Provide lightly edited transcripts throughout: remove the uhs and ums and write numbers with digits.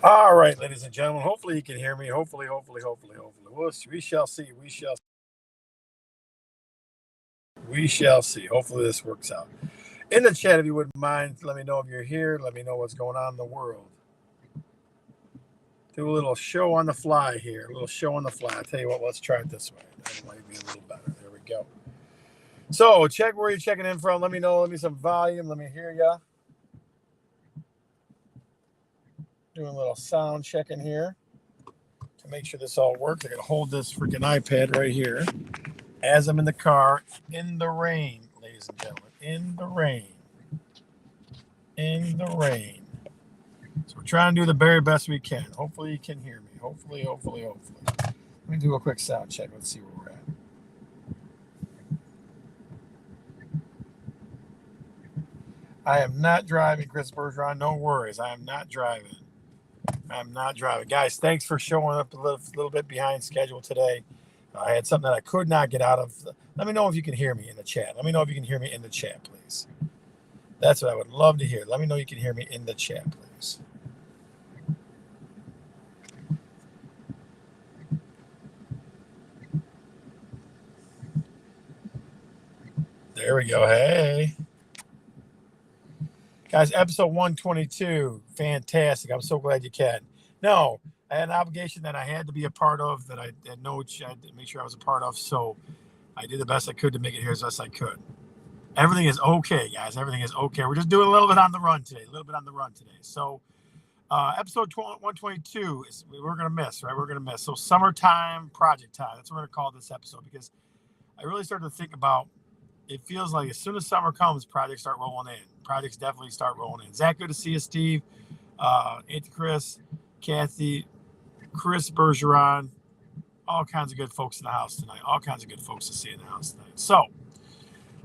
All right, ladies and gentlemen. Hopefully you can hear me. Hopefully. We shall see. We shall see. Hopefully this works out. In the chat, if you wouldn't mind, let me know if you're here. Let me know what's going on in the world. Do a little show on the fly here. A little show on the fly. I'll tell you what, let's try it this way. That might be a little better. There we go. So check where you're checking in from. Let me know. Let me some volume. Let me hear ya. Doing a little sound checking here to make sure this all works. I gotta hold this freaking iPad right here as I'm in the car in the rain, ladies and gentlemen. In the rain. In the rain. So we're trying to do the very best we can. Hopefully you can hear me. Hopefully. Let me do a quick sound check. Let's see where we're at. I am not driving, Chris Bergeron. No worries. I am not driving. Guys, thanks for showing up a little bit behind schedule today. I had something that I could not get out of. Let me know if you can hear me in the chat. Let me know if you can hear me in the chat, please. That's what I would love to hear. Let me know you can hear me in the chat, please. There we go. Hey. Guys, episode 122. Fantastic. I'm so glad you can. No, I had an obligation that I had to be a part of, that I had to make sure I was a part of. So I did the best I could to make it here as best I could. Everything is okay, guys. Everything is okay. We're just doing a little bit on the run today. So episode 122 is we're going to miss, right? We're going to miss. So summertime project time. That's what we're going to call this episode, because I really started to think about, it feels like as soon as summer comes, projects start rolling in. Projects definitely start rolling in. Zach, good to see you, Steve. Auntie Chris, Kathy, Chris Bergeron, all kinds of good folks in the house tonight. All kinds of good folks to see in the house tonight. So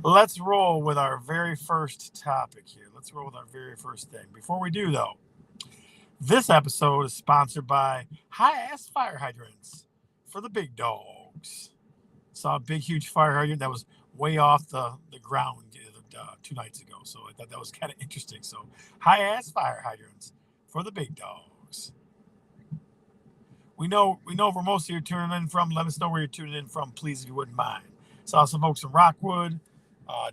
let's roll with our very first topic here. Let's roll with our very first thing. Before we do, though, this episode is sponsored by high-ass fire hydrants for the big dogs. Saw a big, huge fire hydrant that was way off the ground 2 nights ago. So I thought that was kind of interesting. So high-ass fire hydrants for the big dogs. We know where most of you are tuning in from. Let us know where you're tuning in from, please, if you wouldn't mind. Saw some folks in Rockwood,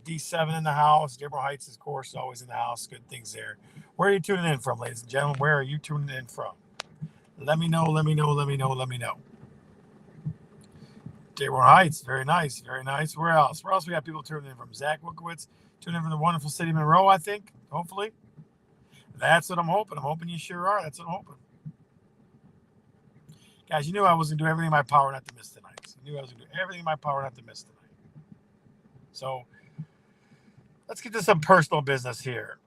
D7 in the house. Dearborn Heights, of course, always in the house. Good things there. Where are you tuning in from, ladies and gentlemen? Where are you tuning in from? Let me know. Dearborn Heights, very nice. Where else? We got people tuning in from? Zach Wukowitz, tuning in from the wonderful city of Monroe, I think, hopefully. That's what I'm hoping. I'm hoping you sure are. That's what I'm hoping. Guys, you knew I was going to do everything in my power not to miss tonight. So let's get to some personal business here.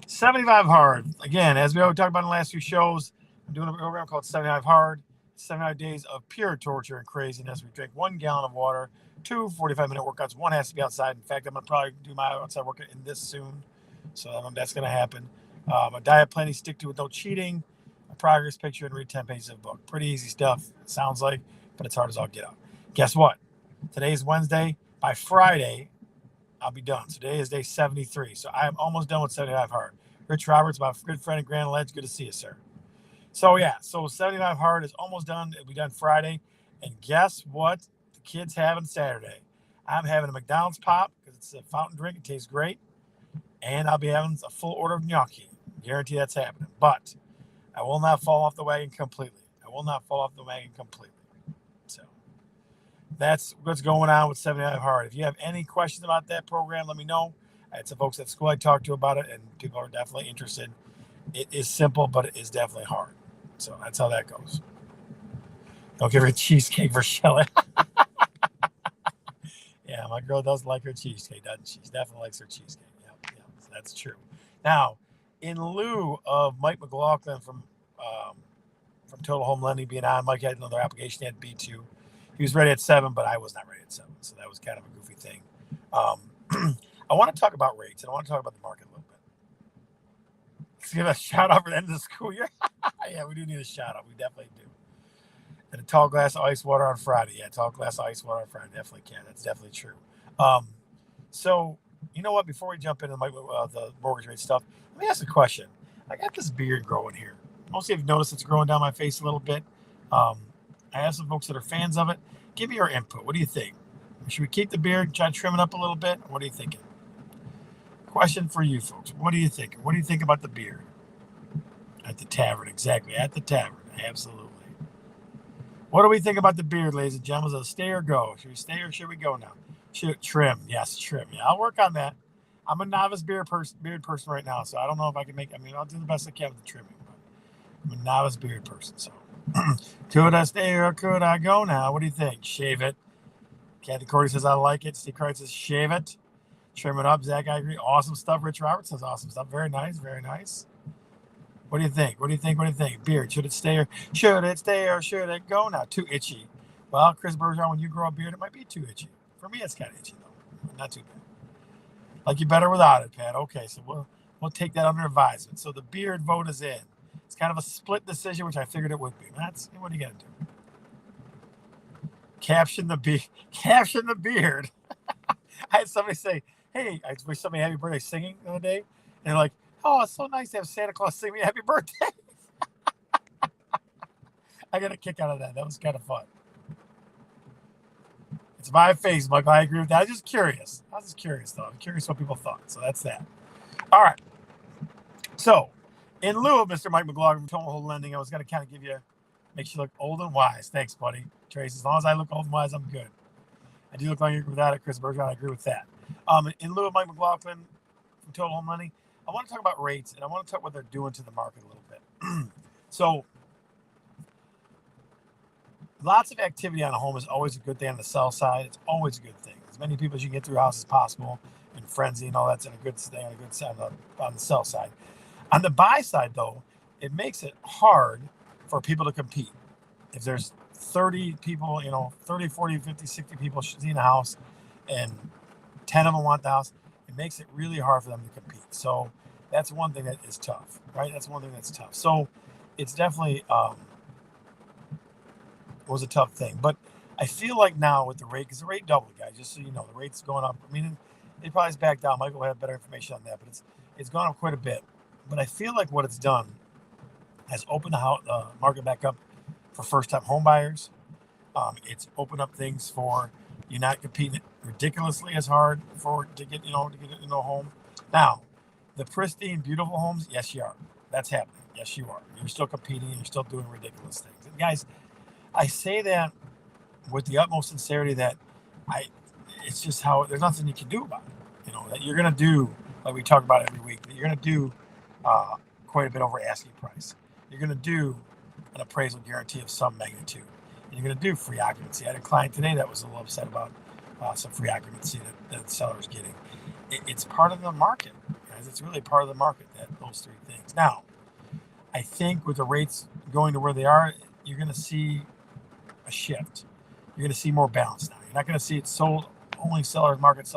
75 Hard. Again, as we always talked about in the last few shows, I'm doing a program called 75 Hard. 75 days of pure torture and craziness. We drink 1 gallon of water, 2 45-minute workouts. One has to be outside. In fact, I'm going to probably do my outside workout in this soon. So that's going to happen. A diet plan you stick to with no cheating, a progress picture, and read 10 pages of a book. Pretty easy stuff, it sounds like, but it's hard as all get out. Guess what? Today is Wednesday. By Friday, I'll be done. Today is day 73. So I am almost done with 75 Hard. Rich Roberts, my good friend and Grand Ledge. Good to see you, sir. So 75 Hard is almost done. It'll be done Friday. And guess what the kids having Saturday? I'm having a McDonald's pop because it's a fountain drink. It tastes great. And I'll be having a full order of gnocchi. Guarantee that's happening. But I will not fall off the wagon completely. So that's what's going on with 75 Hard. If you have any questions about that program, let me know. I had some folks at school I talked to about it, and people are definitely interested. It is simple, but it is definitely hard. So that's how that goes. Don't give her a cheesecake for Shelley. Yeah, my girl does like her cheesecake, doesn't she? She definitely likes her cheesecake. Yeah, so that's true. Now, in lieu of Mike McLaughlin from Total Home Lending being on, Mike had another application. He had B2. He was ready at 7, but I was not ready at 7. So that was kind of a goofy thing. I want to talk about rates, and I want to talk about the market a little bit. Let's give a shout out for the end of the school year. Yeah, we do need a shout out. We definitely do. And a tall glass of ice water on Friday. Yeah, tall glass of ice water on Friday. Definitely can. That's definitely true. So You know what? Before we jump into the mortgage rate stuff, let me ask a question. I got this beard growing here. Mostly, you've noticed it's growing down my face a little bit. Um, I have some folks that are fans of it. Give me your input. What do you think? Should we keep the beard, try to trim it up a little bit? What are you thinking? Question for you folks. What do you think? What do you think about the beard? At the tavern, exactly. At the tavern, absolutely. What do we think about the beard, ladies and gentlemen? Is it stay or go? Should we stay or should we go now? Should trim? Yes, trim. Yeah, I'll work on that. I'm a novice beard person right now, so I don't know if I can make. I mean, I'll do the best I can with the trimming. But I'm a novice beard person, so could I stay or could I go now? What do you think? Shave it. Kathy Cordy says I like it. Steve Crichton says shave it. Trim it up. Zach, I agree. Awesome stuff. Rich Roberts says awesome stuff. Very nice. Very nice. What do you think? What do you think? What do you think? Beard, should it stay or should it go now? Too itchy. Well, Chris Bergeron, when you grow a beard, it might be too itchy. For me, it's kind of itchy though. Not too bad. Like you better without it, Pat. Okay, so we'll take that under advisement. So the beard vote is in. It's kind of a split decision, which I figured it would be. That's what are you gonna do? Caption the beard. I had somebody say, "Hey, I wish somebody happy birthday" singing the other day, and they're like, "Oh, it's so nice to have Santa Claus sing me happy birthday." I got a kick out of that. That was kind of fun. It's my face, Michael. I agree with that. I was just curious. Though. I'm curious what people thought. So that's that. All right. So, in lieu of Mr. Mike McLaughlin from Total Lending, I was going to kind of makes you look old and wise. Thanks, buddy. Trace, as long as I look old and wise, I'm good. I do look like you agree with that. Chris Bergeron, I agree with that. In lieu of Mike McLaughlin from Total Home Lending, I want to talk about rates, and I want to talk what they're doing to the market a little bit. So, lots of activity on a home is always a good thing on the sell side. It's always a good thing. As many people as you can get through your house as possible, and frenzy and all that's in a good thing on a good side on the sell side. On the buy side, though, it makes it hard for people to compete. If there's 30 people, 30, 40, 50, 60 people seeing a house, and 10 of them want the house, it makes it really hard for them to compete. So that's one thing that is tough, right? That's one thing that's tough. So it's definitely was a tough thing. But I feel like now with the rate, because the rate doubled, guys, just so you know, the rate's going up. I mean, it probably is back down. Michael will have better information on that, but it's gone up quite a bit. But I feel like what it's done has opened the market back up for first-time home buyers. It's opened up things for you not competing ridiculously as hard to get into a home. Now, the pristine, beautiful homes, yes, you are. That's happening. Yes, you are. You're still competing. You're still doing ridiculous things. And guys, I say that with the utmost sincerity that it's just how there's nothing you can do about it. That you're going to do, like we talk about every week, that you're going to do quite a bit over asking price. You're going to do an appraisal guarantee of some magnitude. And you're going to do free occupancy. I had a client today that was a little upset about some free occupancy that the seller's getting. It's part of the market, guys. It's really part of the market, those three things. Now, I think with the rates going to where they are, you're going to see a shift. You're going to see more balance now. You're not going to see it sold only sellers market.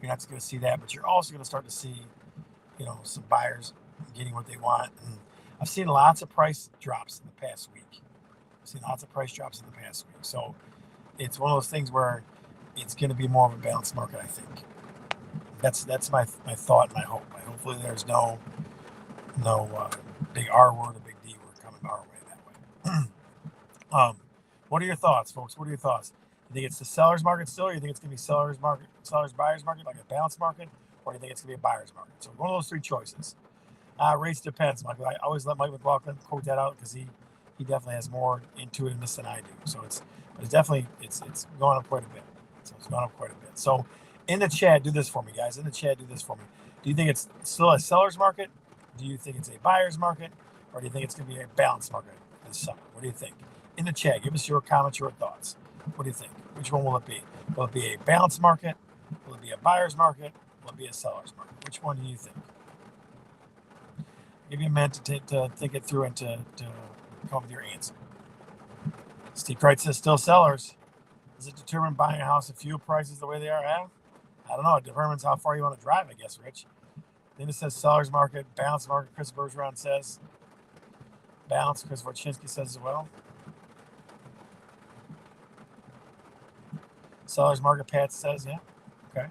You're not going to see that, but you're also going to start to see, some buyers getting what they want. And I've seen lots of price drops in the past week. So it's one of those things where it's going to be more of a balanced market, I think. That's my thought and my hope. Hopefully there's no big R word or big D word coming our way that way. What are your thoughts, folks? What are your thoughts? You think it's the seller's market still, or you think it's going to be seller's buyer's market, like a balanced market, or do you think it's going to be a buyer's market? So one of those three choices. Rates depends, Michael. I always let Mike McLaughlin quote that out because he definitely has more intuitiveness than I do. So it's definitely it's going up quite a bit. So in the chat, do this for me, guys. Do you think it's still a seller's market? Do you think it's a buyer's market, or do you think it's going to be a balanced market this summer? What do you think? In the chat, give us your comments, your thoughts. What do you think? Which one will it be? Will it be a balanced market? Will it be a buyer's market? Will it be a seller's market? Which one do you think? Give you a minute to think it through and to come up with your answer. Steve Crichton says still sellers. Does it determine buying a house at fuel prices the way they are? I don't know. It determines how far you want to drive, I guess, Rich. Then it says seller's market, balanced market. Chris Bergeron says balance. Chris Vorchinsky says as well. Seller's market, Pat says, yeah. Okay.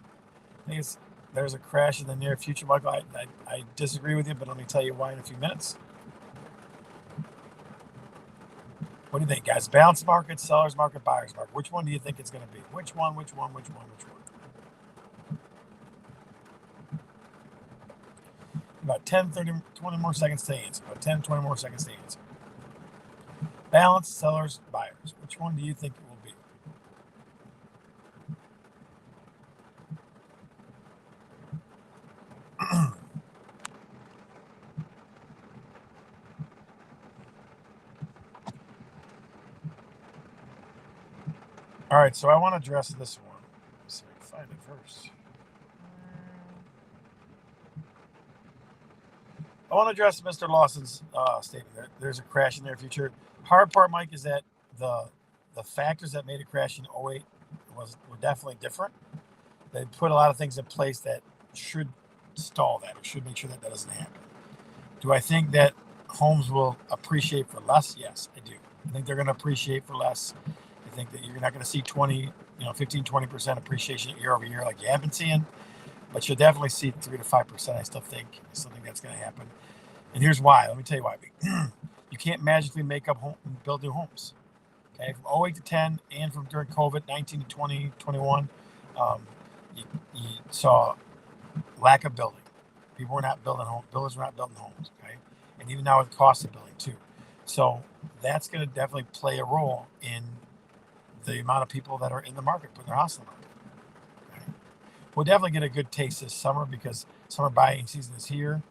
think there's a crash in the near future, Michael. I disagree with you, but let me tell you why in a few minutes. What do you think, guys? Balanced market, seller's market, buyer's market. Which one do you think it's going to be? Which one? About 10, 30, 20 more seconds to answer. About 10, 20 more seconds to answer. Balanced, sellers, buyers. Which one do you think it will be? All right, so I want to address this one. Let's see if I can find it first. I want to address Mr. Lawson's statement. There's a crash in the near future. Hard part, Mike, is that the factors that made it crash in '08 were definitely different. They put a lot of things in place that should stall that, or should make sure that doesn't happen. Do I think that homes will appreciate for less? Yes, I do. I think they're going to appreciate for less. I think that you're not going to see 15, 20% appreciation year over year like you have been seeing, but you'll definitely see 3 to 5%. I still think that's going to happen. And here's why. Let me tell you why. You can't magically make up build new homes. Okay, from 08 to 10, and from during COVID, 19 to 20, 21, you saw lack of building. People were not building homes. Builders were not building homes. Okay, and even now with the cost of building too. So that's going to definitely play a role in the amount of people that are in the market, putting their house in the market. Okay? We'll definitely get a good taste this summer because summer buying season is here.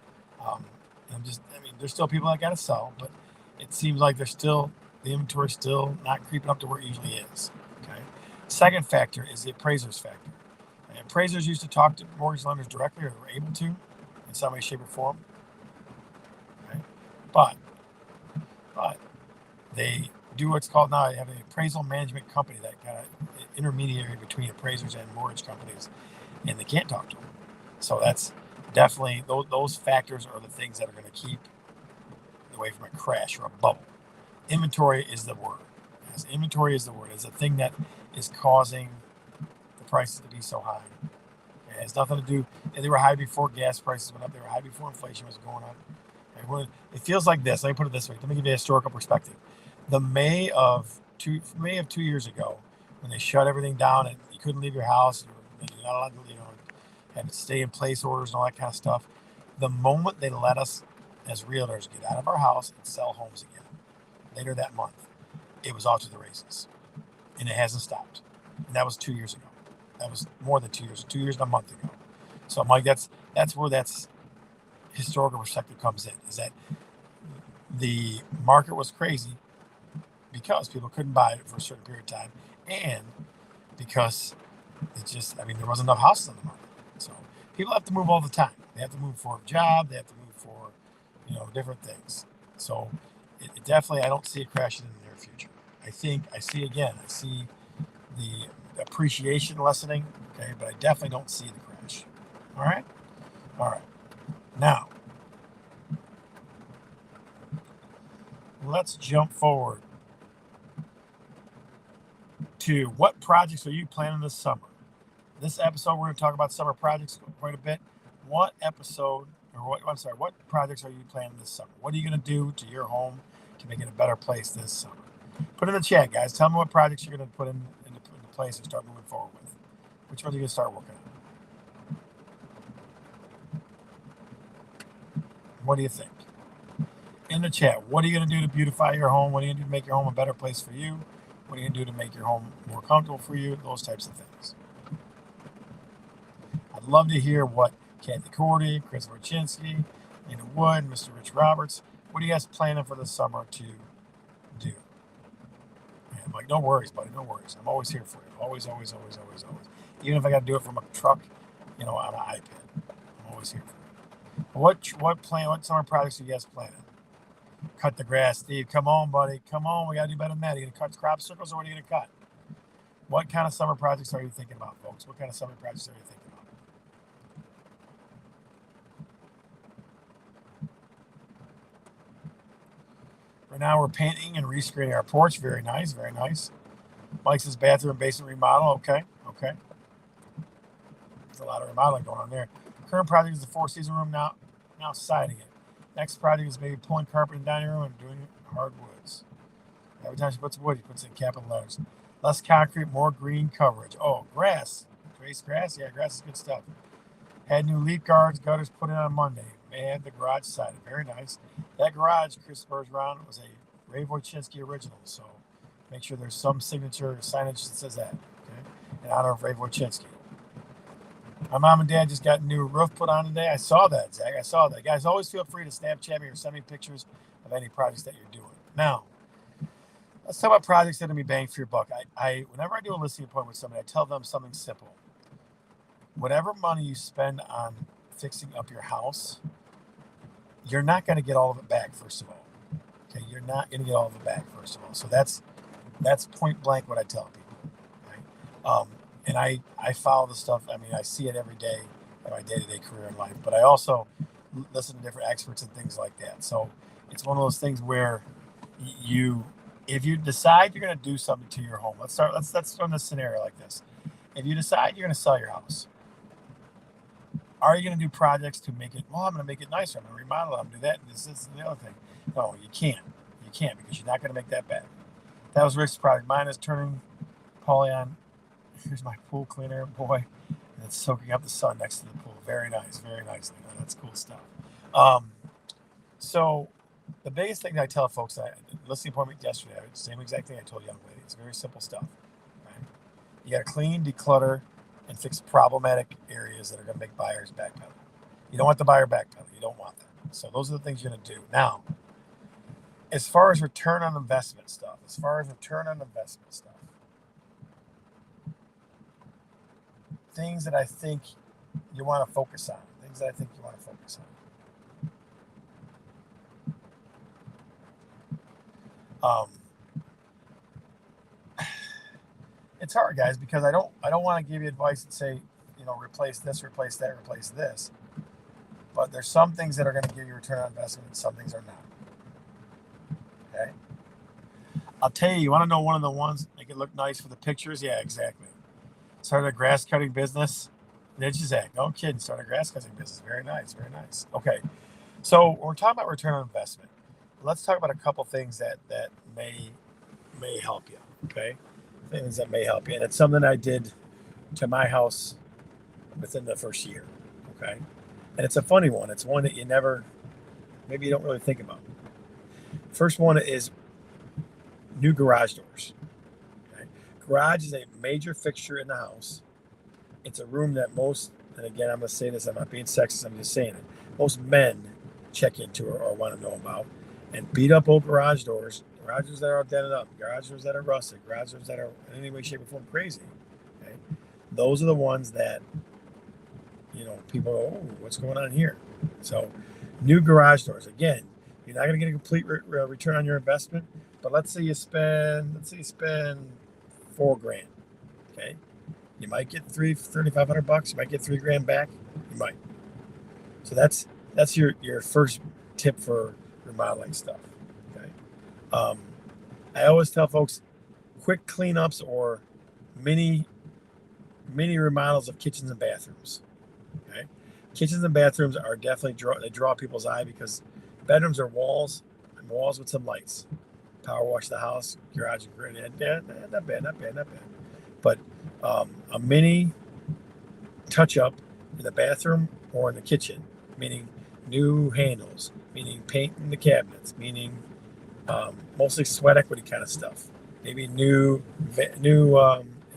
There's still people that got to sell, but it seems like the inventory is still not creeping up to where it usually is. Okay. Second factor is the appraisers factor. And appraisers used to talk to mortgage lenders directly, or were able to, in some way, shape, or form. Okay. But they do what's called now. They have an appraisal management company that kind of intermediary between appraisers and mortgage companies, and they can't talk to them. So that's definitely those factors are the things that are going to keep away from a crash or a bubble. Inventory is the word. Yes, inventory is the word. It's the thing that is causing the prices to be so high. It has nothing to do. They were high before gas prices went up. They were high before inflation was going up. It feels like this. Let me put it this way. Let me give you a historical perspective. The May of 2 years ago, when they shut everything down and you couldn't leave your house, you're not allowed to, had stay in place orders and all that kind of stuff. The moment they let us as realtors get out of our house and sell homes again, later that month, it was off to the races, and it hasn't stopped. And that was 2 years ago. That was more than 2 years. 2 years and a month ago. So I'm like, that's where that's historical perspective comes in. Is that the market was crazy because people couldn't buy it for a certain period of time, and because there wasn't enough houses on the market. So people have to move all the time. They have to move for a job. They have to move for, different things. So it definitely, I don't see it crashing in the near future. I see the appreciation lessening. Okay, but I definitely don't see the crash. All right. Now let's jump forward to what projects are you planning this summer? This episode, we're going to talk about summer projects quite a bit. What projects are you planning this summer? What are you going to do to your home to make it a better place this summer? Put in the chat, guys. Tell me what projects you're going to put into place and start moving forward with. Which ones are you going to start working on? What do you think? In the chat, what are you going to do to beautify your home? What are you going to do to make your home a better place for you? What are you going to do to make your home more comfortable for you? Those types of things. I'd love to hear what Kathy Cordy, Chris Warchinski, Nina Wood, Mr. Rich Roberts, what are you guys planning for this summer to do? And I'm like, no worries, buddy, no worries. I'm always here for you. Always. Even if I got to do it from a truck, on an iPad. I'm always here for you. What summer projects are you guys planning? Cut the grass, Steve. Come on, buddy. Come on. We got to do better than that. Are you going to cut crop circles, or what are you going to cut? What kind of summer projects are you thinking about, folks? What kind of summer projects are you thinking about? Right now, we're painting and rescreening our porch. Very nice, very nice. Mike says bathroom and basement remodel. Okay. There's a lot of remodeling going on there. Current project is the four-season room now siding it. Next project is maybe pulling carpet in the dining room and doing hardwoods. Every time she puts wood, she puts it in capital letters. Less concrete, more green coverage. Oh, grass. Grace grass? Yeah, grass is good stuff. Had new leaf guards, gutters put in on Monday. May have the garage sided. Very nice. That garage, Chris Bergeron, was a Ray Wojcinski original. So make sure there's some signature signage that says that. Okay? In honor of Ray Wojcinski. My mom and dad just got a new roof put on today. I saw that, Zach. I saw that. Guys, always feel free to Snapchat me or send me pictures of any projects that you're doing. Now, let's talk about projects that are going to be bang for your buck. Whenever I do a listing appointment with somebody, I tell them something simple. Whatever money you spend on fixing up your house, you're not going to get all of it back, first of all. Okay, you're not going to get all of it back, first of all. So that's point blank what I tell people. Right? And I follow the stuff. I mean, I see it every day in my day-to-day career in life. But I also listen to different experts and things like that. So it's one of those things where if you decide you're going to do something to your home, let's run this scenario like this. If you decide you're going to sell your house, are you going to do projects to make it, well, I'm going to make it nicer. I'm going to remodel it. I'm going to do that. This is the other thing. No, you can't. You can't because you're not going to make that back. That was Rick's project. Mine is turning poly on. Here's my pool cleaner, boy. And it's soaking up the sun next to the pool. Very nice. Very nicely. Oh, that's cool stuff. So the biggest thing that I tell folks, listing appointment yesterday, same exact thing I told a young lady. It's very simple stuff. Right? You got to clean, declutter, and fix problematic areas that are going to make buyers backpedal. You don't want the buyer backpedal. You don't want that. So those are the things you're going to do. Now, as far as return on investment stuff, things that I think you want to focus on. It's hard, guys, because I don't want to give you advice and say, replace this, replace that, replace this. But there's some things that are going to give you return on investment and some things are not. Okay? I'll tell you, you want to know one of the ones, make it look nice for the pictures? Yeah, exactly. Started a grass cutting business. Did you, Zach? No kidding. Started a grass cutting business. Very nice. Very nice. Okay. So when we're talking about return on investment, let's talk about a couple things that may help you. Okay. Things that may help you. And it's something I did to my house within the first year. Okay. And it's a funny one. It's one that maybe you don't really think about. First one is new garage doors. Okay? Garage is a major fixture in the house. It's a room that and again, I'm going to say this, I'm not being sexist, I'm just saying it. Most men check into or want to know about. And beat up old garage doors, garages that are dented up, garage doors that are rusted, garage doors that are in any way, shape, or form crazy. Okay? Those are the ones that, people go, oh, what's going on here? So new garage doors, again, you're not going to get a complete return on your investment, but let's say you spend $4,000. Okay. You might get $3,500. You might get $3,000 back. You might. So that's your first tip for remodeling stuff. Okay. I always tell folks, quick cleanups or mini remodels of kitchens and bathrooms. Okay. Kitchens and bathrooms are definitely draw people's eye because bedrooms are walls with some lights. Power wash the house, garage and grid. Not bad. But a mini touch-up in the bathroom or in the kitchen, meaning new handles, meaning painting the cabinets, meaning mostly sweat equity kind of stuff. Maybe new in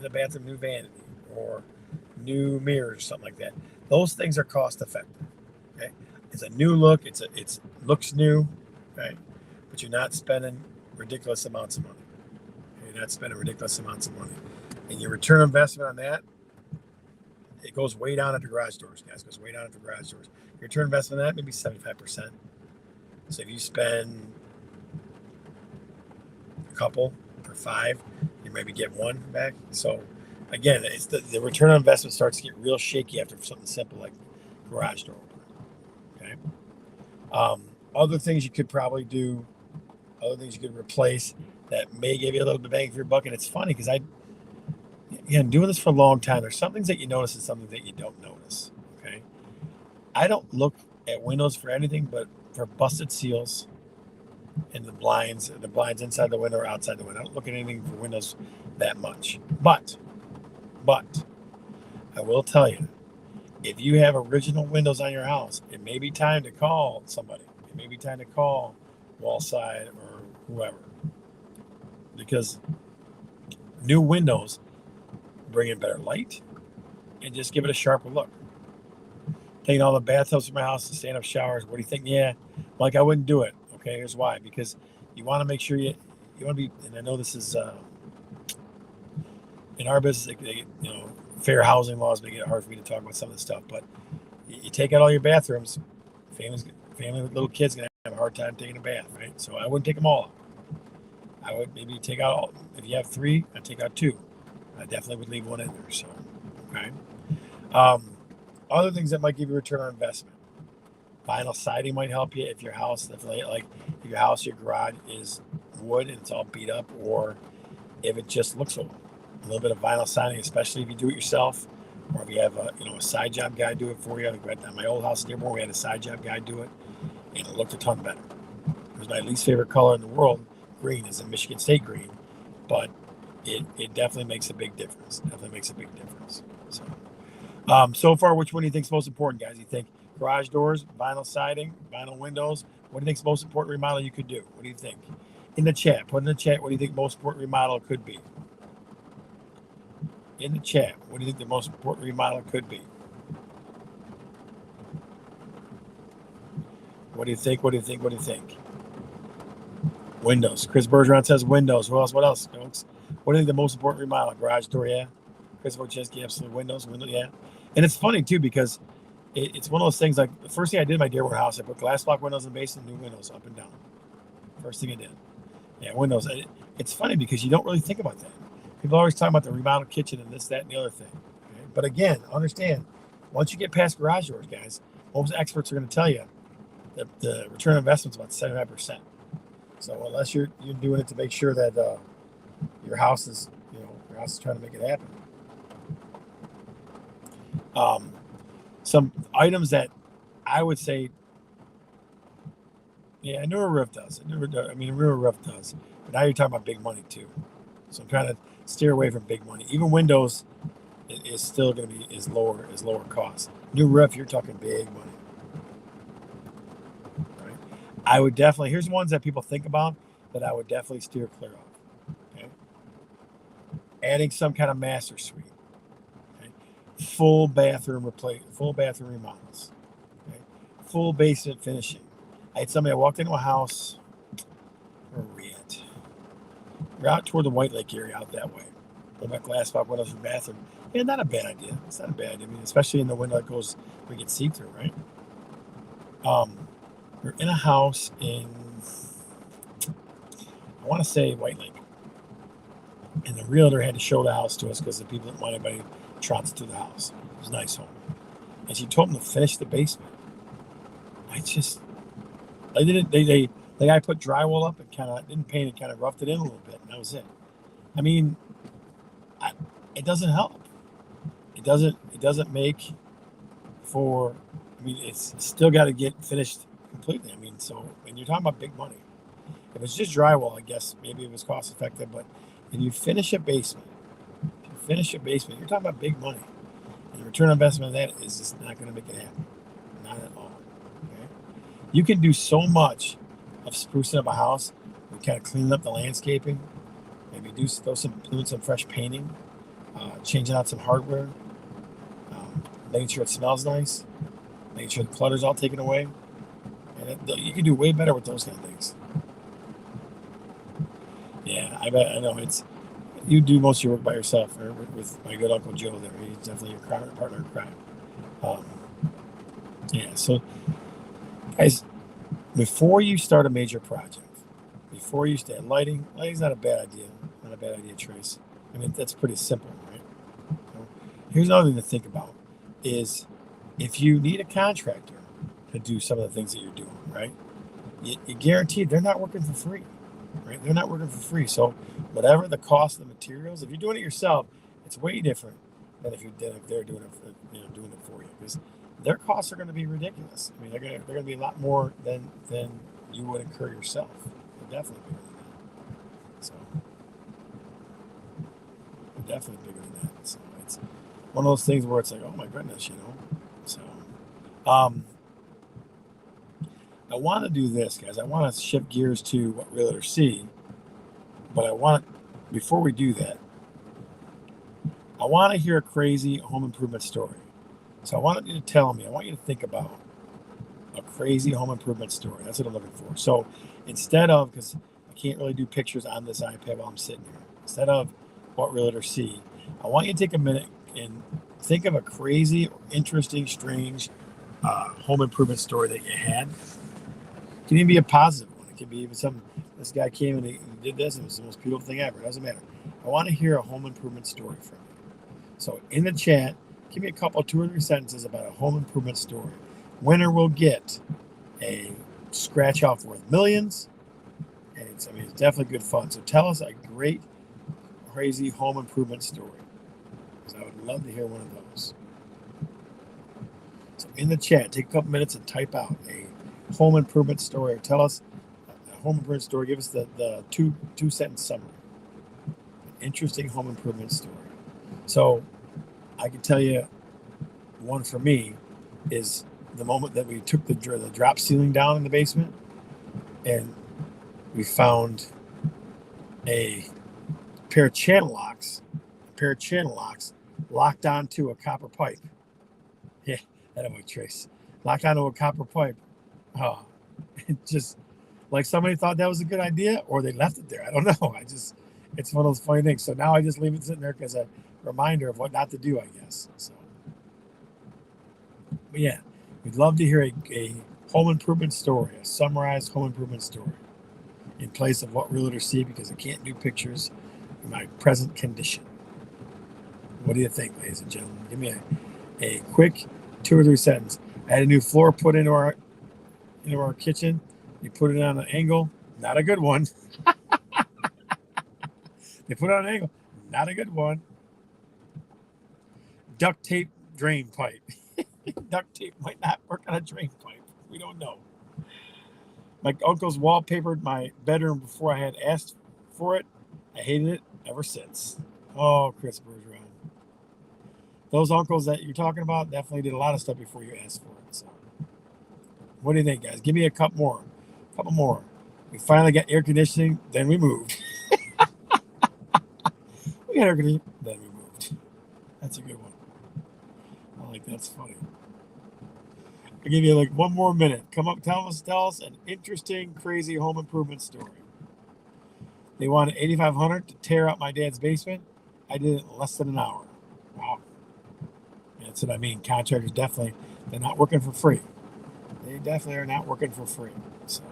the bathroom, new vanity or new mirrors or something like that. Those things are cost effective. Okay, it's a new look. It looks new. Okay, but you're not spending ridiculous amounts of money. And your return on investment on that, it goes way down at the garage doors, guys. Your return on investment on that maybe 75%. So if you spend a couple for 5, you maybe get 1 back. So again, it's the return on investment starts to get real shaky after something simple like garage door opener. Okay. Other things you could probably do, other things you could replace that may give you a little bit bang for your buck. And it's funny because again, doing this for a long time, there's some things that you notice and some things that you don't notice. Okay. I don't look at windows for anything but for busted seals and the blinds inside the window or outside the window. I don't look at anything for windows that much. But I will tell you, if you have original windows on your house, it may be time to call somebody. It may be time to call Wallside or whoever, because new windows bring in better light and just give it a sharper look. Taking all the bathtubs from my house and stand-up showers. What do you think? Yeah, Mike, I wouldn't do it. Okay, here's why. Because you want to make sure you want to be. And I know this is in our business. Fair housing laws make it hard for me to talk about some of this stuff. But you take out all your bathrooms. Family with little kids gonna have a hard time taking a bath, right? So I wouldn't take them all out. I would maybe take out all. If you have 3, I'd take out 2. I definitely would leave 1 in there. So, okay. Other things that might give you return on investment. Vinyl siding might help you if your house, your garage is wood and it's all beat up, or if it just looks old. A little bit of vinyl siding, especially if you do it yourself, or if you have a side job guy do it for you. At my old house in Dearborn, we had a side job guy do it, and it looked a ton better. It was my least favorite color in the world. Green is a Michigan State green, but it definitely makes a big difference. So far, which one do you think is most important, guys? You think garage doors, vinyl siding, vinyl windows? What do you think is most important remodel you could do? What do you think? In the chat, put in the chat, what do you think most important remodel could be? In the chat, what do you think the most important remodel could be? What do you think? Windows. Chris Bergeron says windows. Who else? What else, folks? What do you think the most important remodel? Garage door, yeah. Chris Wojcicki, absolutely. Windows, yeah. And it's funny, too, because it's one of those things, like, the first thing I did in my Dearborn house, I put glass block windows in the basement, new windows up and down. First thing I did. Yeah, windows. It's funny because you don't really think about that. People always talk about the remodeled kitchen and this, that, and the other thing. Okay? But again, understand, once you get past garage doors, guys, most experts are going to tell you that the return on investment is about 75%. So unless you're doing it to make sure that your house is trying to make it happen. Some items that I would say, yeah, a newer roof does. A newer roof does. But now you're talking about big money too. So I'm trying to steer away from big money. Even windows is still going to be is lower cost. New roof, you're talking big money. Right? I would definitely. Here's ones that people think about that I would definitely steer clear of. Okay. Adding some kind of master suite. Full bathroom remodels, okay? Full basement finishing. I had somebody, I walked into a house, where were we at? We're out toward the White Lake area, out that way. Put back glass block windows for bathroom. Yeah, not a bad idea. It's not a bad idea. I mean, especially in the window that goes, we can see through, right? We're in a house in, I want to say White Lake. And the realtor had to show the house to us because the people didn't want anybody trots to the house. It was a nice home. And she told them to finish the basement. I put drywall up and kind of didn't paint it, kind of roughed it in a little bit, and that was it. I mean, it doesn't help. It doesn't make for, I mean, it's still got to get finished completely. I mean, so, and you're talking about big money. If it's just drywall, I guess maybe it was cost effective, but when you finish a basement, you're talking about big money. And the return on investment of that is just not going to make it happen. Not at all. Okay? You can do so much of sprucing up a house, and kind of cleaning up the landscaping, maybe doing some fresh painting, changing out some hardware, making sure it smells nice, making sure the clutter's all taken away. And you can do way better with those kind of things. Yeah, I know you do most of your work by yourself, or with my good Uncle Joe there. He's definitely your partner in crime. Yeah, so guys, before you start a major project, before you start lighting's not a bad idea. Not a bad idea, Trace. I mean, that's pretty simple, right? So here's another thing to think about is if you need a contractor to do some of the things that you're doing, right? You guarantee they're not working for free. Right? They're not working for free. So whatever the cost of the materials, if you're doing it yourself, It's way different than if they're doing it for you, because their costs are going to be ridiculous. I mean, they're going to be a lot more than you would incur yourself. They're definitely bigger than that. So they're definitely bigger than that. So it's one of those things where it's like, oh my goodness. So I want to do this, guys. I want to shift gears to what realtors see, but before we do that, I want to hear a crazy home improvement story. So I want you to tell me, I want you to think about a crazy home improvement story. That's what I'm looking for. So instead of, because I can't really do pictures on this iPad while I'm sitting here, instead of what realtors see, I want you to take a minute and think of a crazy, or interesting, strange home improvement story that you had. It can even be a positive one. It can be even something, this guy came and he did this and it was the most beautiful thing ever. It doesn't matter. I want to hear a home improvement story from you. So in the chat, give me a couple, 2 or 3 sentences about a home improvement story. Winner will get a scratch off worth millions. And it's definitely good fun. So tell us a great, crazy home improvement story, because I would love to hear one of those. So in the chat, take a couple minutes and type out a home improvement story, or tell us a home improvement story. Give us the two sentence summary. An interesting home improvement story. So I can tell you one for me is the moment that we took the drop ceiling down in the basement, and we found a pair of channel locks locked onto a copper pipe. Yeah, that would trace. Locked onto a copper pipe. Oh, it just like somebody thought that was a good idea, or they left it there. I don't know. It's one of those funny things. So now I just leave it sitting there as a reminder of what not to do, I guess. So, but yeah, we'd love to hear a home improvement story, a summarized home improvement story, in place of what realtors see, because I can't do pictures in my present condition. What do you think, ladies and gentlemen? Give me a quick 2 or 3 sentences. I had a new floor put into our kitchen. You put it on an angle, not a good one. They put it on an angle, not a good one. Duct tape drain pipe. Duct tape might not work on a drain pipe. We don't know. My uncle's wallpapered my bedroom before I had asked for it. I hated it ever since. Oh, Chris Bergeron. Those uncles that you're talking about definitely did a lot of stuff before you asked for it. So, what do you think, guys? Give me a couple more. We finally got air conditioning, then we moved. We got air conditioning, then we moved. That's a good one. I like that's funny. I'll give you like 1 more minute. Come up, tell us an interesting, crazy home improvement story. They wanted $8,500 to tear out my dad's basement. I did it in less than an hour. Wow. That's what I mean. Contractors they're not working for free. They definitely are not working for free. So,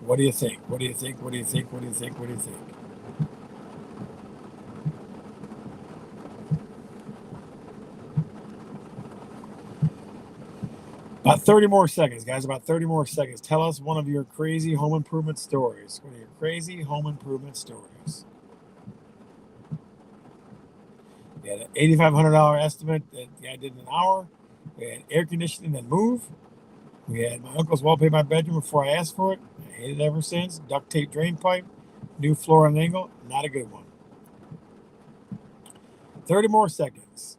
what do you think? What do you think? What do you think? What do you think? What do you think? About 30 more seconds, guys. About 30 more seconds. Tell us one of your crazy home improvement stories. One of your crazy home improvement stories. We had an $8,500 estimate that the guy did in an hour. We had air conditioning, then move. We had my uncle's wallpaper my bedroom before I asked for it. I hated it ever since. Duct tape drain pipe. New floor on an angle. Not a good one. 30 more seconds.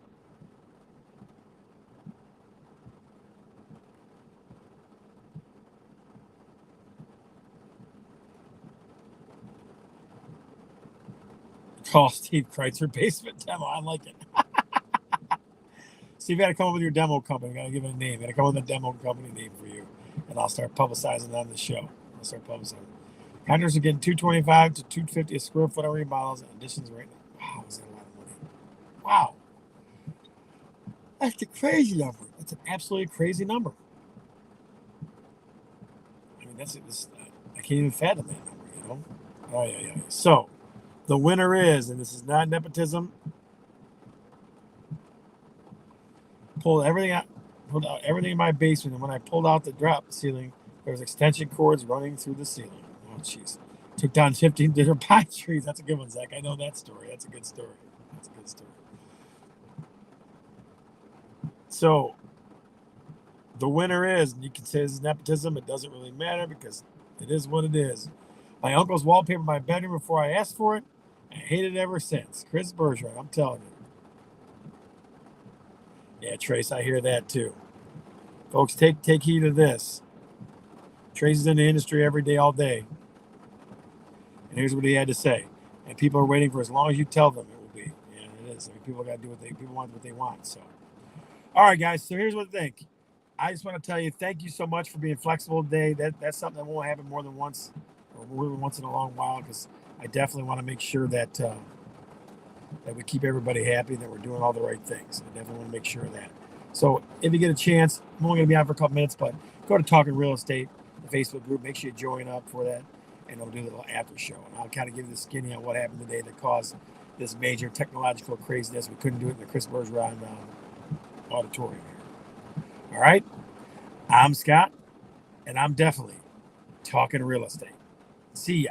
Call Steve Kreitzer basement demo. I like it. Steve, you got to come up with your demo company. Got to give it a name. Got to come up with a demo company name for you, and I'll start publicizing that on the show. Contractors are getting $225 to $250 a square foot on remodels and additions right now. Wow, is that a lot of money? Wow, that's a crazy number. That's an absolutely crazy number. I mean, I can't even fathom that number. Oh yeah. So, the winner is, and this is not nepotism. Pulled out everything in my basement, and when I pulled out the drop ceiling, there was extension cords running through the ceiling. Oh, jeez. Took down 15 different pine trees. That's a good one, Zach. I know that story. That's a good story. That's a good story. So the winner is, and you can say this is nepotism. It doesn't really matter because it is what it is. My uncle's wallpapered my bedroom before I asked for it. I hated it ever since. Chris Bergeron, I'm telling you. Yeah, Trace, I hear that too. Folks, take heed of this. Trace is in the industry every day, all day. And here's what he had to say. And people are waiting for as long as you tell them it will be. And it is. I mean, people got to do people want what they want. So, all right, guys. So here's what I think. I just want to tell you, thank you so much for being flexible today. That's something that won't happen more than once, or more than once in a long while, because I definitely want to make sure that that we keep everybody happy and that we're doing all the right things. I definitely want to make sure of that. So if you get a chance, I'm only going to be on for a couple minutes, but go to Talkin Real Estate, the Facebook group. Make sure you join up for that, and we'll do a little after show. And I'll kind of give you the skinny on what happened today that caused this major technological craziness. We couldn't do it in the Chris Bergeron auditorium here. All right? I'm Scott, and I'm definitely talking real estate. See ya.